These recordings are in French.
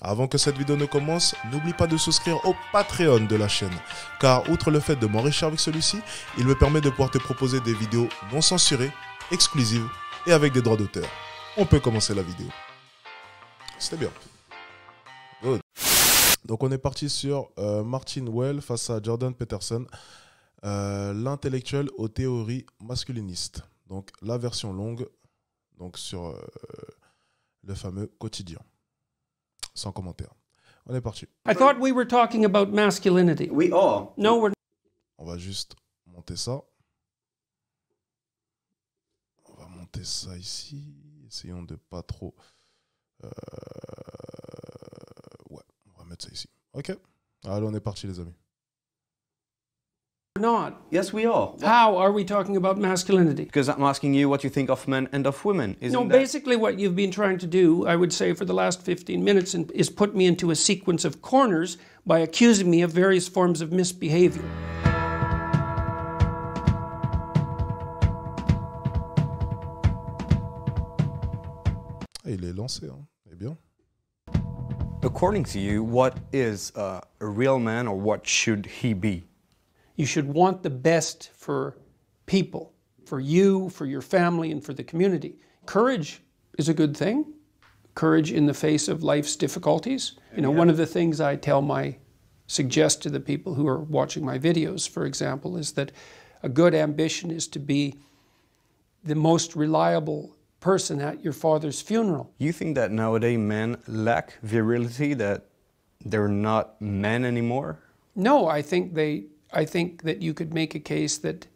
Avant que cette vidéo ne commence, n'oublie pas de souscrire au Patreon de la chaîne, car outre le fait de m'enrichir avec celui-ci, il me permet de pouvoir te proposer des vidéos non censurées, exclusives et avec des droits d'auteur. On peut commencer la vidéo. C'était bien. Good. Donc on est parti sur Martin Well face à Jordan Peterson, l'intellectuel aux théories masculinistes. Donc la version longue, donc sur le fameux quotidien. Sans commentaire. On est parti. I thought we were talking about masculinity. We are. No, we're On va juste monter ça. On va monter ça ici. Essayons de pas trop... Ouais, on va mettre ça ici. Ok. Allez, on est parti les amis. not. Yes, we are. How are we talking about masculinity? Because I'm asking you what you think of men and of women. No, basically what you've been trying to do, I would say for the last 15 minutes, is put me into a sequence of corners by accusing me of various forms of misbehavior. Il est lancé, hein. Eh bien. According to you, what is a real man, or what should he be? You should want the best for people, for you, for your family, and for the community. Courage is a good thing. Courage in the face of life's difficulties. You know, one of the things I suggest to the people who are watching my videos, for example, is that a good ambition is to be the most reliable person at your father's funeral. You think that nowadays men lack virility, that they're not men anymore? No, I think that you could make a case that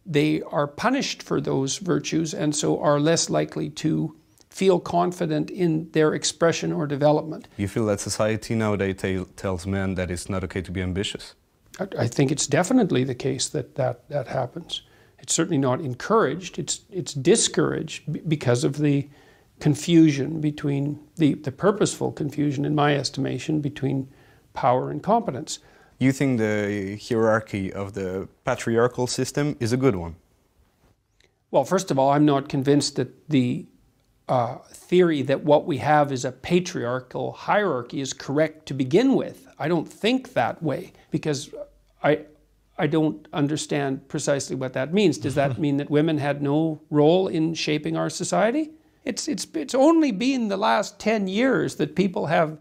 they are punished for those virtues and so are less likely to feel confident in their expression or development. You feel that society nowadays tells men that it's not okay to be ambitious? I think it's definitely the case that happens. It's certainly not encouraged, it's discouraged because of the confusion between, the purposeful confusion in my estimation, between power and competence. You think the hierarchy of the patriarchal system is a good one? Well, first of all, I'm not convinced that the theory that what we have is a patriarchal hierarchy is correct to begin with. I don't think that way because I don't understand precisely what that means. Does that mean that women had no role in shaping our society? It's only been the last 10 years that people have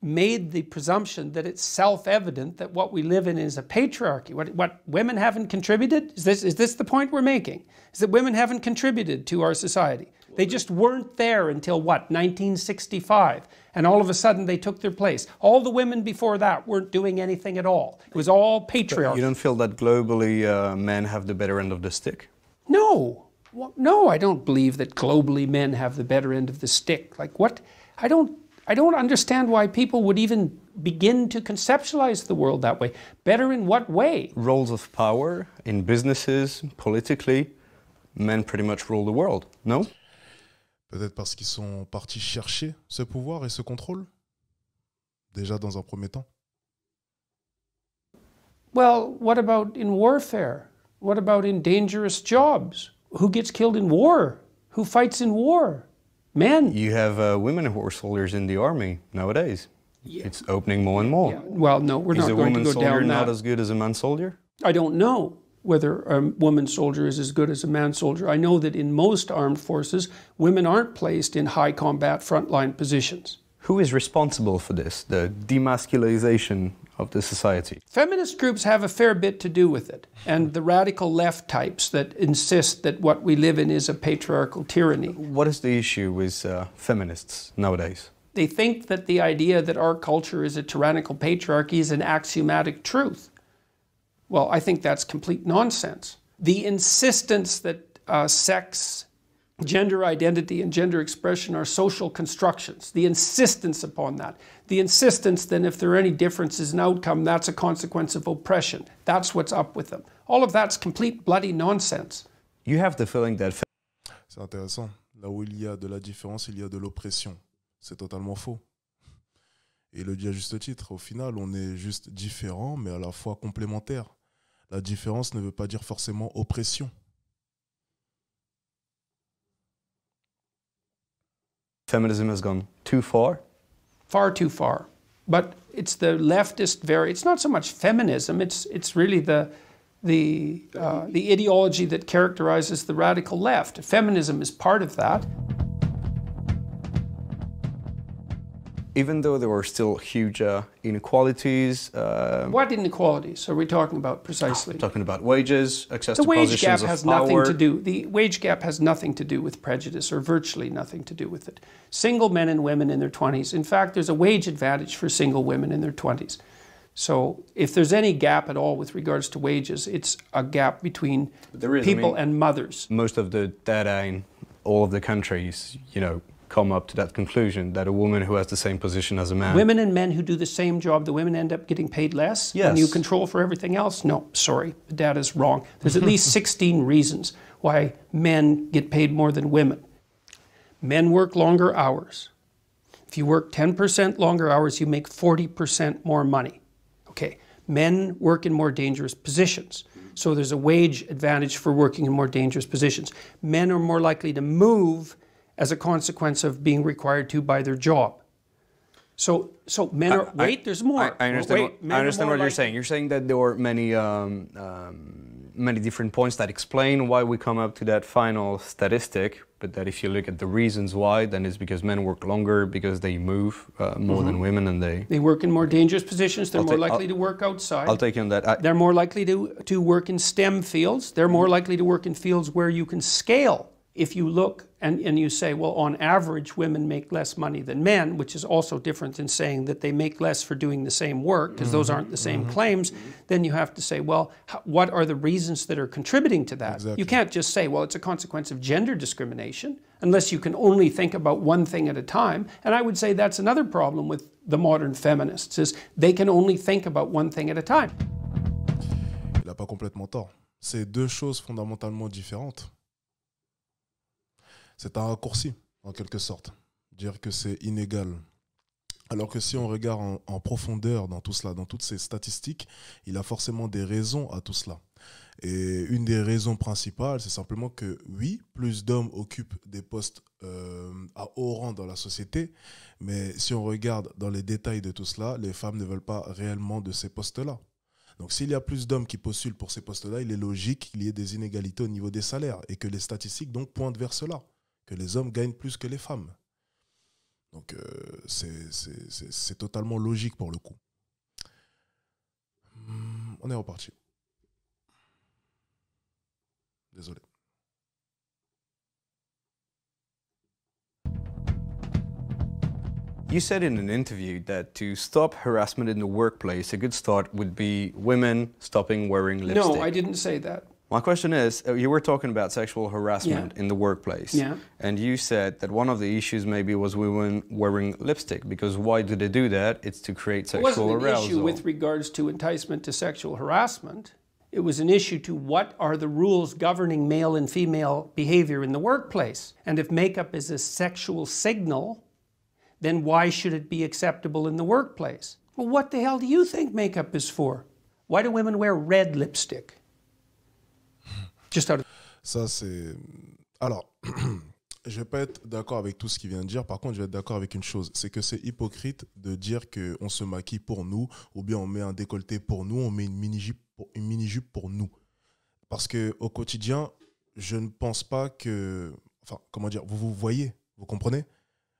made the presumption that it's self-evident that what we live in is a patriarchy. What women haven't contributed? Is this the point we're making? Is that women haven't contributed to our society? They just weren't there until what, 1965? And all of a sudden they took their place. All the women before that weren't doing anything at all. It was all patriarchy. You don't feel that globally men have the better end of the stick? No. Well, no, I don't believe that globally men have the better end of the stick. Like what? I don't understand why people would even begin to conceptualize the world that way. Better in what way? Roles of power in businesses, politically, men pretty much rule the world, no? Peut-être parce qu'ils sont partis chercher ce pouvoir et ce contrôle, déjà dans un premier temps. Well, what about in warfare? What about in dangerous jobs? Who gets killed in war? Who fights in war? Men. You have women who are soldiers in the army nowadays. Yeah. It's opening more and more. Yeah. Well, no, we're not going to go down that. Is a woman soldier not as good as a man soldier? I don't know whether a woman soldier is as good as a man soldier. I know that in most armed forces, women aren't placed in high combat frontline positions. Who is responsible for this, the demasculization of the society? Feminist groups have a fair bit to do with it, and the radical left types that insist that what we live in is a patriarchal tyranny. What is the issue with feminists nowadays? They think that the idea that our culture is a tyrannical patriarchy is an axiomatic truth. Well, I think that's complete nonsense. The insistence that sex, gender identity, and gender expression are social constructions, the insistence upon that, the insistence that if there are any differences in outcome, that's a consequence of oppression. That's what's up with them. All of that's complete bloody nonsense. You have the feeling that... C'est intéressant. Là où il y a de la différence, il y a de l'oppression. C'est totalement faux. Et il le dit à juste titre. Au final, on est juste différents, mais à la fois complémentaires. La différence ne veut pas dire forcément oppression. Feminism has gone too far? far too far. But it's the leftist it's not so much feminism, it's really the ideology that characterizes the radical left. Feminism is part of that. Even though there are still huge inequalities. What inequalities are we talking about precisely? Talking about wages, access the to wage positions gap of has power. nothing to do. The wage gap has nothing to do with prejudice, or virtually nothing to do with it. Single men and women in their 20s. In fact, there's a wage advantage for single women in their 20s. So if there's any gap at all with regards to wages, it's a gap between people and mothers. Most of the data in all of the countries, come up to that conclusion that a woman who has the same position as a man. Women and men who do the same job, the women end up getting paid less? Yes. And you control for everything else? No, sorry, the data's wrong. There's at least 16 reasons why men get paid more than women. Men work longer hours. If you work 10% longer hours, you make 40% more money. Okay, men work in more dangerous positions. So there's a wage advantage for working in more dangerous positions. Men are more likely to move as a consequence of being required to by their job. So men are, there's more. I understand, I understand what you're saying. You're saying that there are many different points that explain why we come up to that final statistic, but that if you look at the reasons why, then it's because men work longer, because they move more than women, and they work in more dangerous positions. They're more likely to work outside. I'll take you on that. They're more likely to work in STEM fields. They're more likely to work in fields where you can scale. If you look and you say, well, on average, women make less money than men, which is also different than saying that they make less for doing the same work, because those aren't the same claims, then you have to say, well, what are the reasons that are contributing to that? Exactly. You can't just say, well, it's a consequence of gender discrimination, unless you can only think about one thing at a time. And I would say that's another problem with the modern feminists, is they can only think about one thing at a time. Il n'a pas complètement tort. C'est deux choses fondamentalement différentes. C'est un raccourci, en quelque sorte, dire que c'est inégal. Alors que si on regarde en profondeur dans tout cela, dans toutes ces statistiques, il y a forcément des raisons à tout cela. Et une des raisons principales, c'est simplement que, oui, plus d'hommes occupent des postes à haut rang dans la société, mais si on regarde dans les détails de tout cela, les femmes ne veulent pas réellement de ces postes-là. Donc s'il y a plus d'hommes qui postulent pour ces postes-là, il est logique qu'il y ait des inégalités au niveau des salaires et que les statistiques donc pointent vers cela, que les hommes gagnent plus que les femmes. Donc c'est totalement logique pour le coup. On est reparti. Désolé. You said in an interview that to stop harassment in the workplace, a good start would be women stopping wearing lipstick. No, I didn't say that. My question is, you were talking about sexual harassment in the workplace. Yeah. And you said that one of the issues maybe was women wearing lipstick, because why do they do that? It's to create sexual arousal. It wasn't an issue with regards to enticement to sexual harassment. It was an issue to what are the rules governing male and female behavior in the workplace. And if makeup is a sexual signal, then why should it be acceptable in the workplace? Well, what the hell do you think makeup is for? Why do women wear red lipstick? Just out of... Ça, c'est... Alors, je vais pas être d'accord avec tout ce qu'il vient de dire. Par contre, je vais être d'accord avec une chose. C'est que c'est hypocrite de dire qu'on se maquille pour nous, ou bien on met un décolleté pour nous, on met une mini-jupe pour nous. Parce qu'au quotidien, je ne pense pas que... Enfin, comment dire, vous voyez, vous comprenez?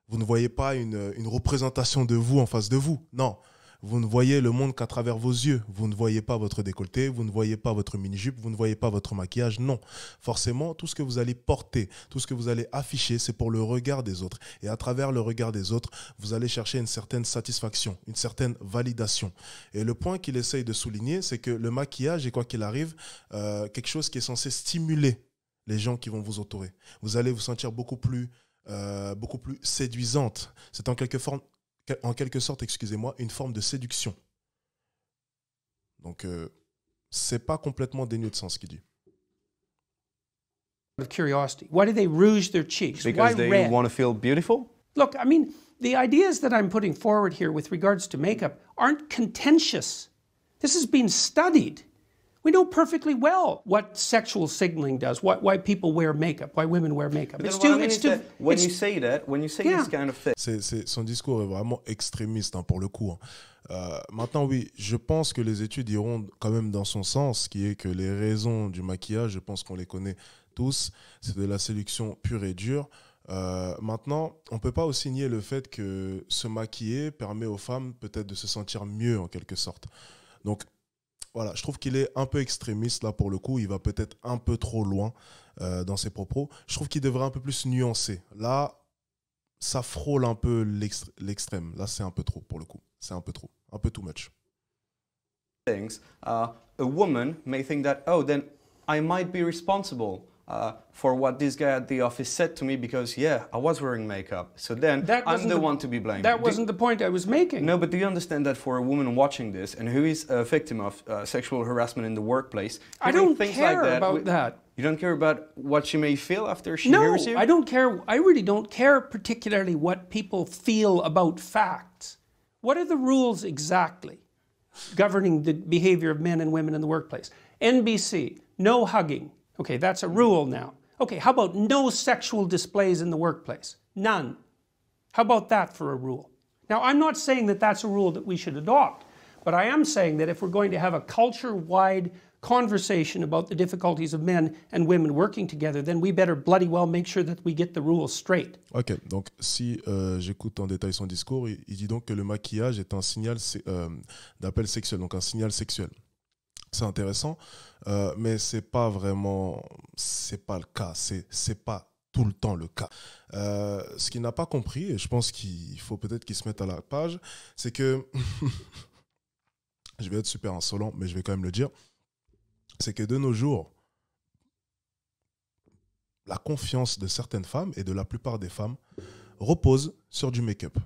Vous ne voyez pas une représentation de vous en face de vous. Non. Vous ne voyez le monde qu'à travers vos yeux. Vous ne voyez pas votre décolleté, vous ne voyez pas votre mini-jupe, vous ne voyez pas votre maquillage. Non. Forcément, tout ce que vous allez porter, tout ce que vous allez afficher, c'est pour le regard des autres. Et à travers le regard des autres, vous allez chercher une certaine satisfaction, une certaine validation. Et le point qu'il essaye de souligner, c'est que le maquillage est, quoi qu'il arrive, quelque chose qui est censé stimuler les gens qui vont vous entourer. Vous allez vous sentir beaucoup plus séduisante. C'est en quelque sorte, excusez-moi, une forme de séduction. Donc, c'est pas complètement dénué de sens ce qu'il dit. Of curiosity. Why do they rouge their cheeks? Because Why they red? want to feel beautiful? Look, I mean, the ideas that I'm putting forward here with regards to makeup aren't contentious. This has been studied. We know perfectly well what sexual signaling does, why people wear makeup, why women wear makeup. When you say this kind of thing. Son discours est vraiment extrémiste hein, pour le coup. Hein. Maintenant, oui, je pense que les études iront quand même dans son sens, qui est que les raisons du maquillage, je pense qu'on les connaît tous, c'est de la séduction pure et dure. Maintenant, on ne peut pas aussi nier le fait que se maquiller permet aux femmes peut-être de se sentir mieux en quelque sorte. Donc, voilà, je trouve qu'il est un peu extrémiste là pour le coup. Il va peut-être un peu trop loin dans ses propos. Je trouve qu'il devrait un peu plus nuancer. Là, ça frôle un peu l'extrême. Là, c'est un peu trop pour le coup. C'est un peu trop. Un peu too much. A woman may think that, oh, then I might be responsible for what this guy at the office said to me because, yeah, I was wearing makeup. So then I'm the one to be blamed. That wasn't the point I was making. No, but do you understand that for a woman watching this and who is a victim of sexual harassment in the workplace, I don't care about that. You don't care about what she may feel after she hears you? No, I don't care. I really don't care particularly what people feel about facts. What are the rules exactly governing the behavior of men and women in the workplace? NBC, no hugging. Okay, that's a rule now. Okay, how about no sexual displays in the workplace? None. How about that for a rule? Now, I'm not saying that that's a rule that we should adopt, but I am saying that if we're going to have a culture-wide conversation about the difficulties of men and women working together, then we better bloody well make sure that we get the rules straight. Ok, donc si j'écoute en détail son discours, il dit donc que le maquillage est un signal d'appel sexuel, donc un signal sexuel. C'est intéressant, mais c'est pas vraiment, c'est pas le cas, c'est pas tout le temps le cas. Ce qu'il n'a pas compris, et je pense qu'il faut peut-être qu'il se mette à la page, c'est que, je vais être super insolent, mais je vais quand même le dire, c'est que de nos jours, la confiance de certaines femmes, et de la plupart des femmes, repose sur du make-up.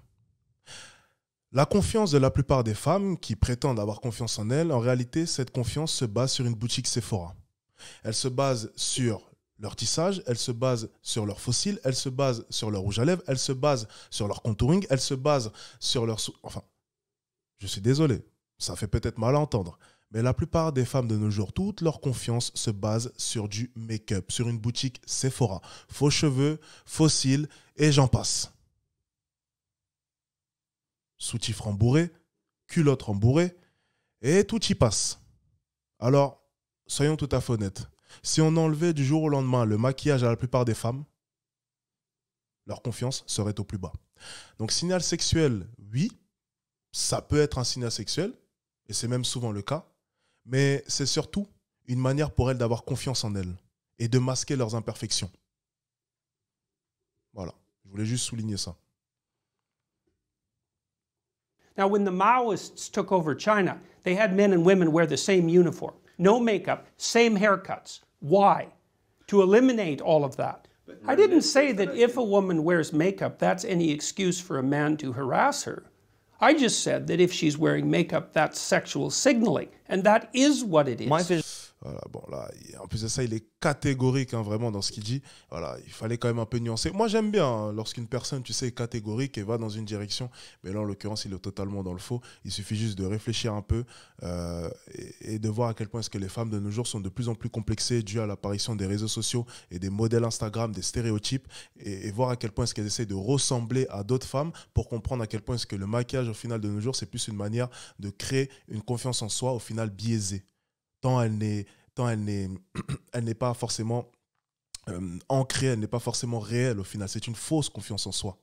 La confiance de la plupart des femmes qui prétendent avoir confiance en elles, en réalité, cette confiance se base sur une boutique Sephora. Elle se base sur leur tissage, elle se base sur leur faux cils, elle se base sur leur rouge à lèvres, elle se base sur leur contouring, elle se base sur leur... Enfin, je suis désolé, ça fait peut-être mal à entendre, mais la plupart des femmes de nos jours, toute leur confiance se base sur du make-up, sur une boutique Sephora. Faux cheveux, faux cils, et j'en passe. Soutif rembourré, culotte rembourrée, et tout y passe. Alors, soyons tout à fait honnêtes. Si on enlevait du jour au lendemain le maquillage à la plupart des femmes, leur confiance serait au plus bas. Donc, signal sexuel, oui, ça peut être un signal sexuel, et c'est même souvent le cas, mais c'est surtout une manière pour elles d'avoir confiance en elles et de masquer leurs imperfections. Voilà, je voulais juste souligner ça. Now, when the Maoists took over China, they had men and women wear the same uniform. No makeup, same haircuts. Why? To eliminate all of that. I didn't say that if a woman wears makeup, that's any excuse for a man to harass her. I just said that if she's wearing makeup, that's sexual signaling. And that is what it is. Voilà, bon, là, en plus de ça, il est catégorique, hein, vraiment, dans ce qu'il dit. Voilà, il fallait quand même un peu nuancer. Moi, j'aime bien hein, lorsqu'une personne, tu sais, est catégorique et va dans une direction. Mais là, en l'occurrence, il est totalement dans le faux. Il suffit juste de réfléchir un peu et de voir à quel point est-ce que les femmes de nos jours sont de plus en plus complexées dû à l'apparition des réseaux sociaux et des modèles Instagram, des stéréotypes, et voir à quel point est-ce qu'elles essaient de ressembler à d'autres femmes pour comprendre à quel point est-ce que le maquillage, au final de nos jours, c'est plus une manière de créer une confiance en soi, au final biaisée. Tant elle n'est pas forcément ancrée, elle n'est pas forcément réelle au final. C'est une fausse confiance en soi.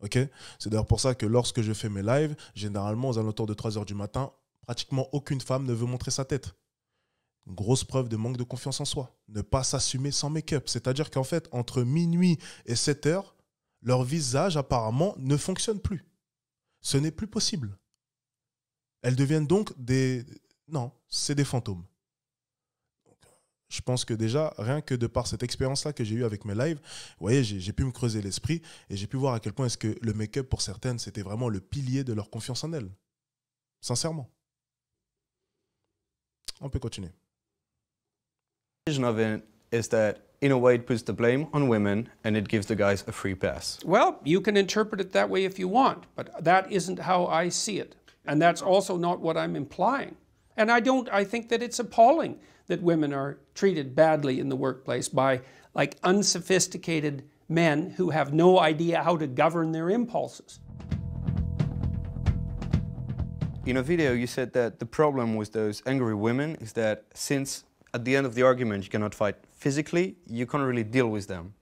Okay, c'est d'ailleurs pour ça que lorsque je fais mes lives, généralement aux alentours de 3h du matin, pratiquement aucune femme ne veut montrer sa tête. Une grosse preuve de manque de confiance en soi. Ne pas s'assumer sans make-up. C'est-à-dire qu'en fait, entre minuit et 7h, leur visage apparemment ne fonctionne plus. Ce n'est plus possible. Elles deviennent donc des... Non, c'est des fantômes. Donc, je pense que déjà, rien que de par cette expérience-là que j'ai eue avec mes lives, vous voyez, j'ai pu me creuser l'esprit et j'ai pu voir à quel point est-ce que le make-up, pour certaines, c'était vraiment le pilier de leur confiance en elles. Sincèrement. On peut continuer. Of it is that, in a way, it puts the blame on women and it gives the guys a free pass. Well, you can interpret it that way if you want, but that isn't how I see it. And that's also not what I'm implying. And I think that it's appalling that women are treated badly in the workplace by like unsophisticated men who have no idea how to govern their impulses. In a video, you said that the problem with those angry women is that since at the end of the argument you cannot fight physically, you can't really deal with them.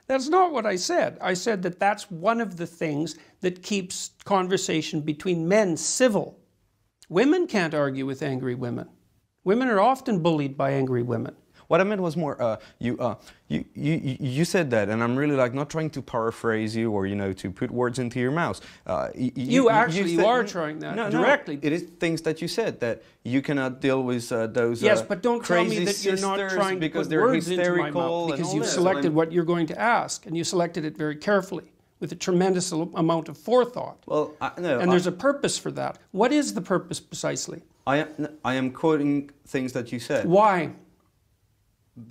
That's not what I said. I said that that's one of the things that keeps conversation between men civil. Women can't argue with angry women. Women are often bullied by angry women. What I meant was more, you said that, and I'm really like not trying to paraphrase you or, you know, to put words into your mouth. You are trying that directly. No, it is things that you said, that you cannot deal with those yes, but don't tell me that you're not trying to put words into my mouth because you've selected what you're going to ask, and you selected it very carefully with a tremendous amount of forethought. Well, and there's a purpose for that. What is the purpose precisely? I am quoting things that you said. Why?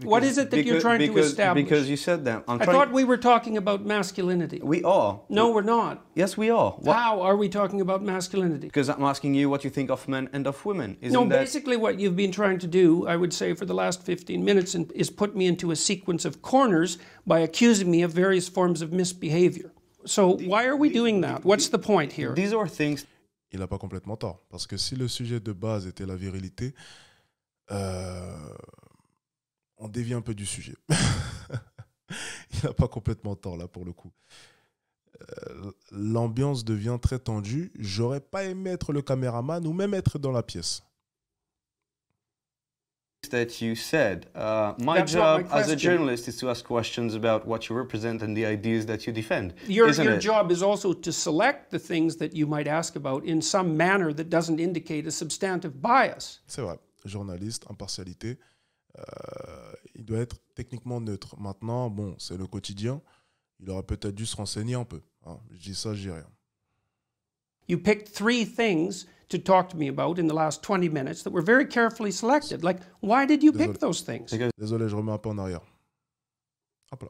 What is it that you're trying to establish? Because you said that. I thought we were talking about masculinity. We are. No, we're not. Yes, we are. How are we talking about masculinity? Because I'm asking you what you think of men and of women. Basically what you've been trying to do, I would say, for the last 15 minutes is put me into a sequence of corners by accusing me of various forms of misbehavior. So why are we doing that? What's the point here? These are things... Il n'a pas complètement tort. Parce que si le sujet de base était la virilité, on dévie un peu du sujet. Il n'a pas complètement tort là pour le coup. L'ambiance devient très tendue. J'aurais pas aimé être le caméraman ou même être dans la pièce. That you said. My job as a journalist is to ask questions about what you represent and the ideas that you defend. Your job is also to select the things that you might ask about in some manner that doesn't indicate a substantive bias. C'est vrai. Journaliste, impartialité. Il doit être techniquement neutre. Maintenant, bon, c'est le quotidien. Il aurait peut-être dû se renseigner un peu. Hein. Je dis ça, je dis rien. You picked 3 things to talk to me about in the last 20 minutes that were very carefully selected. Like, why did you pick those things? Désolé, je remets un peu en arrière. Hop là.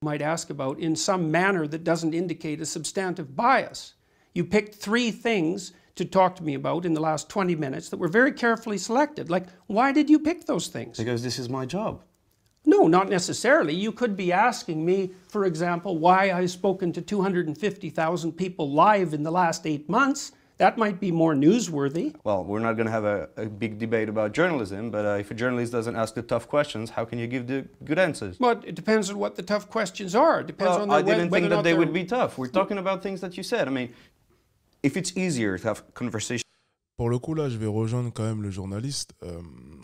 Might ask about in some manner that doesn't indicate a substantive bias. You picked 3 things to talk to me about in the last 20 minutes that were very carefully selected. Like, why did you pick those things? Because this is my job. No, not necessarily. You could be asking me, for example, why I've spoken to 250,000 people live in the last 8 months. That might be more newsworthy. Well, we're not going to have a big debate about journalism, but if a journalist doesn't ask the tough questions, how can you give the good answers? But it depends on what the tough questions are. It depends on I didn't think that they would be tough. We're talking about things that you said. I mean, if it's easier to have conversations. Pour le coup, là, je vais rejoindre quand même le journaliste.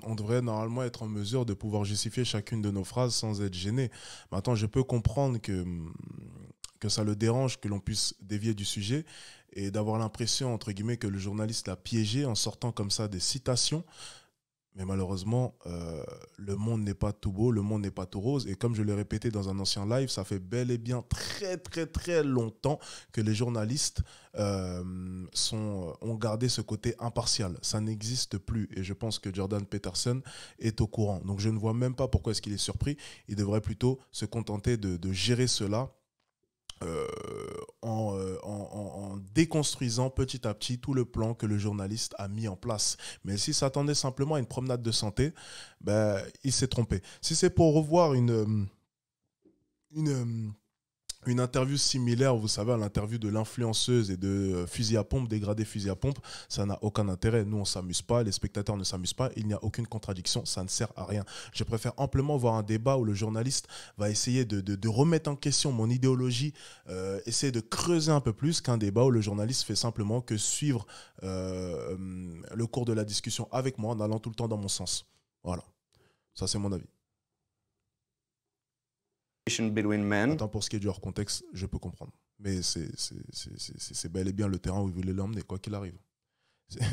On devrait normalement être en mesure de pouvoir justifier chacune de nos phrases sans être gêné. Maintenant, je peux comprendre que ça le dérange, que l'on puisse dévier du sujet et d'avoir l'impression, entre guillemets, que le journaliste l'a piégé en sortant comme ça des citations. Mais malheureusement, le monde n'est pas tout beau, le monde n'est pas tout rose. Et comme je l'ai répété dans un ancien live, ça fait bel et bien très longtemps que les journalistes ont gardé ce côté impartial. Ça n'existe plus. Et je pense que Jordan Peterson est au courant. Donc je ne vois même pas pourquoi est-ce qu'il est surpris. Il devrait plutôt se contenter de gérer cela en déconstruisant petit à petit tout le plan que le journaliste a mis en place. Mais s'il s'attendait simplement à une promenade de santé, ben, il s'est trompé. Si c'est pour revoir une interview similaire, vous savez, à l'interview de l'influenceuse et de fusil à pompe, dégradé fusil à pompe, ça n'a aucun intérêt. Nous, on ne s'amuse pas, les spectateurs ne s'amusent pas, il n'y a aucune contradiction, ça ne sert à rien. Je préfère amplement voir un débat où le journaliste va essayer de remettre en question mon idéologie, essayer de creuser un peu plus, qu'un débat où le journaliste fait simplement que suivre le cours de la discussion avec moi en allant tout le temps dans mon sens. Voilà, ça c'est mon avis. Between men. Attends, pour ce qui est du hors contexte, je peux comprendre. Mais c'est bel et bien le terrain où il voulait l'emmener, quoi qu'il arrive.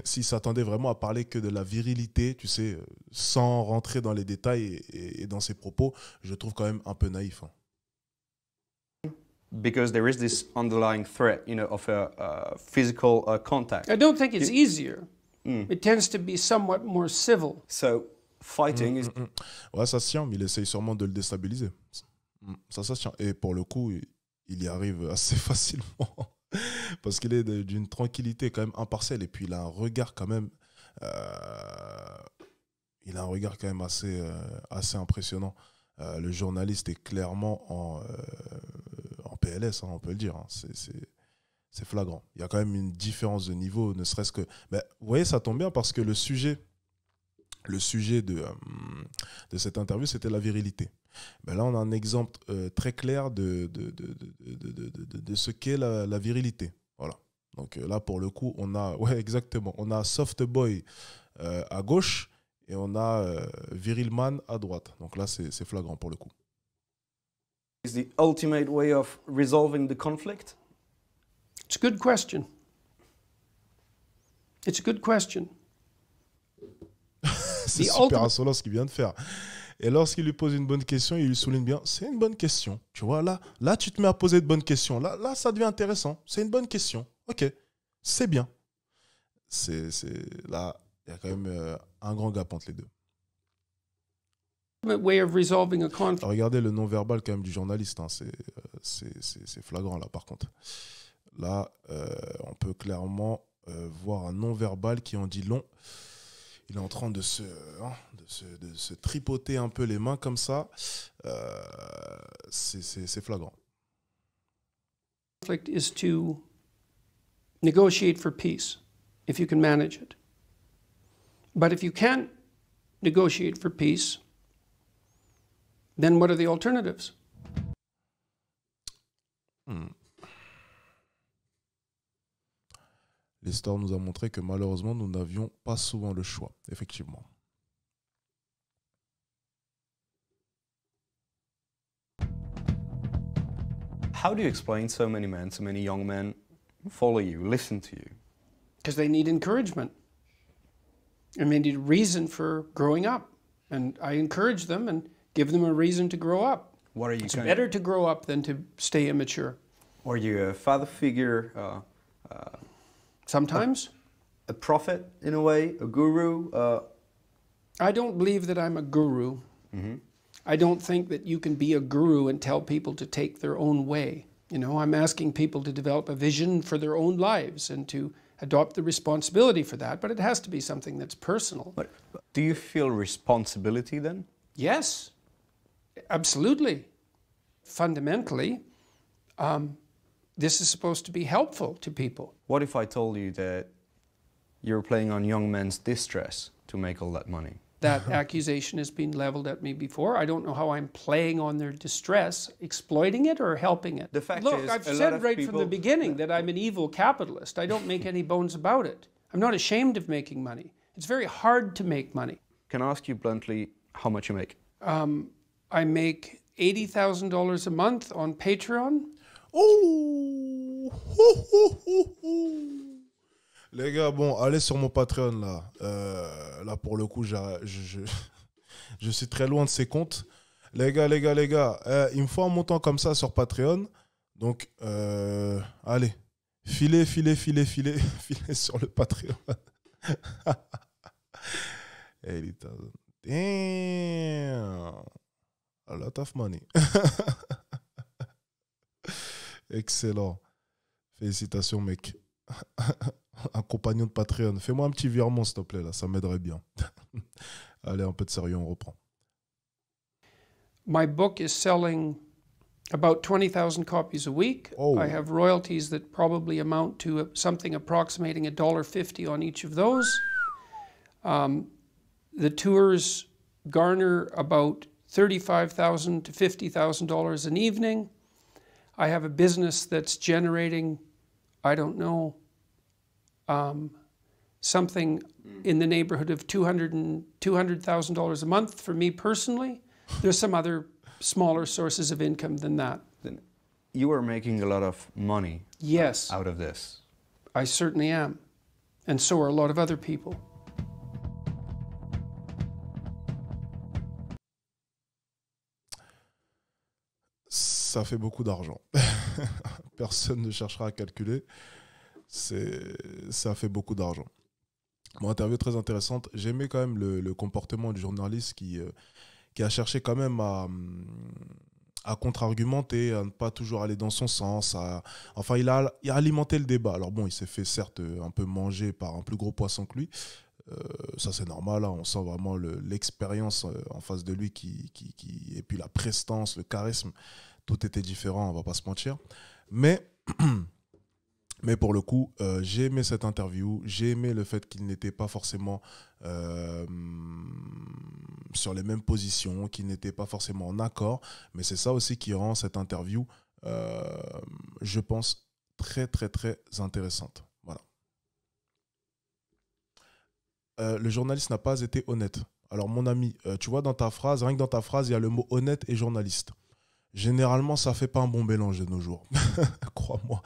S'il s'attendait vraiment à parler que de la virilité, tu sais, sans rentrer dans les détails et dans ses propos, je trouve quand même un peu naïf. Hein. Because there is this underlying threat, you know, of a physical contact. I don't think it's easier. It tends to be somewhat more civil. So, fighting is... Ouais, ça se tient, mais il essaye sûrement de le déstabiliser. Ça se tient. Et pour le coup, il y arrive assez facilement. parce qu'il est d'une tranquillité quand même impartielle, et puis il a un regard quand même, assez impressionnant. Le journaliste est clairement en PLS, hein, on peut le dire. Hein. C'est flagrant. Il y a quand même une différence de niveau, ne serait-ce que... Ben, vous voyez, ça tombe bien parce que le sujet de cette interview, c'était la virilité. Ben là, on a un exemple très clair de ce qu'est la virilité. Voilà. Donc là, pour le coup, ouais, exactement. On a Soft Boy à gauche et on a Virilman à droite. Donc là, c'est flagrant pour le coup. Is the ultimate way of resolving the conflict? It's a good question. It's a good question. C'est super insolent ce qu'il vient de faire. Et lorsqu'il lui pose une bonne question, il lui souligne bien, c'est une bonne question. Tu vois, là, tu te mets à poser de bonnes questions. Là, ça devient intéressant. C'est une bonne question. Ok, c'est bien. Là, il y a quand même un grand gap entre les deux. Way of resolving a conflict. Regardez le non-verbal quand même du journaliste. Hein. C'est flagrant là, par contre. Là, on peut clairement voir un non-verbal qui en dit long. Il est en train de se tripoter un peu les mains comme ça. C'est flagrant. Conflict is to negotiate for peace, if you can manage it. But if you can't negotiate for peace, then what are the alternatives? L'histoire nous a montré que malheureusement, nous n'avions pas souvent le choix, effectivement. How do you explain so many men, so many young men follow you, listen to you? Because they need encouragement. And they need a reason for growing up. And I encourage them and give them a reason to grow up. What are you? It's better to grow up than to stay immature. Are you a father figure? Sometimes. A prophet, in a way, a guru? I don't believe that I'm a guru. Mm-hmm. I don't think that you can be a guru and tell people to take their own way. You know, I'm asking people to develop a vision for their own lives and to adopt the responsibility for that, but it has to be something that's personal. But do you feel responsibility then? Yes, absolutely. Fundamentally, this is supposed to be helpful to people. What if I told you that you're playing on young men's distress to make all that money? That accusation has been leveled at me before. I don't know how I'm playing on their distress, exploiting it or helping it. The fact Look, is, I've said right from the beginning that I'm an evil capitalist. I don't make any bones about it. I'm not ashamed of making money. It's very hard to make money. Can I ask you bluntly how much you make? I make $80,000 a month on Patreon. Oh! Les gars, bon, allez sur mon Patreon là. Là, pour le coup, je suis très loin de ces comptes. Les gars, il me faut un montant comme ça sur Patreon. Donc, allez, filez sur le Patreon. 80,000. Damn. A lot of money. Excellent. Félicitations, mec. Un compagnon de Patreon. Fais-moi un petit virement, s'il te plaît, là. Ça m'aiderait bien. Allez, un peu de sérieux, on reprend. My book is selling about 20,000 copies a week. Oh. I have royalties that probably amount to something approximating $1.50 on each of those. The tours garner about $35,000 to $50,000 an evening. I have a business that's generating, I don't know, something in the neighborhood of $200,000 a month for me personally. There's some other smaller sources of income than that. Then you are making a lot of money. Yes. Out of this. I certainly am. And so are a lot of other people. Ça fait beaucoup d'argent. Personne ne cherchera à calculer. Ça fait beaucoup d'argent. Mon interview très intéressante. J'aimais quand même le comportement du journaliste qui a cherché quand même à contre-argumenter, à ne pas toujours aller dans son sens. Enfin, il a alimenté le débat. Alors bon, il s'est fait certes un peu manger par un plus gros poisson que lui. Ça c'est normal, hein. On sent vraiment l'expérience en face de lui et puis la prestance, le charisme, tout était différent, on va pas se mentir. Mais pour le coup, j'ai aimé cette interview, j'ai aimé le fait qu'il n'était pas forcément sur les mêmes positions, qu'il n'était pas forcément en accord, mais c'est ça aussi qui rend cette interview, je pense, très très très intéressante. Voilà. Le journaliste n'a pas été honnête. Alors mon ami, tu vois dans ta phrase, rien que dans ta phrase, il y a le mot honnête et journaliste. Généralement, ça fait pas un bon mélange de nos jours. Crois-moi.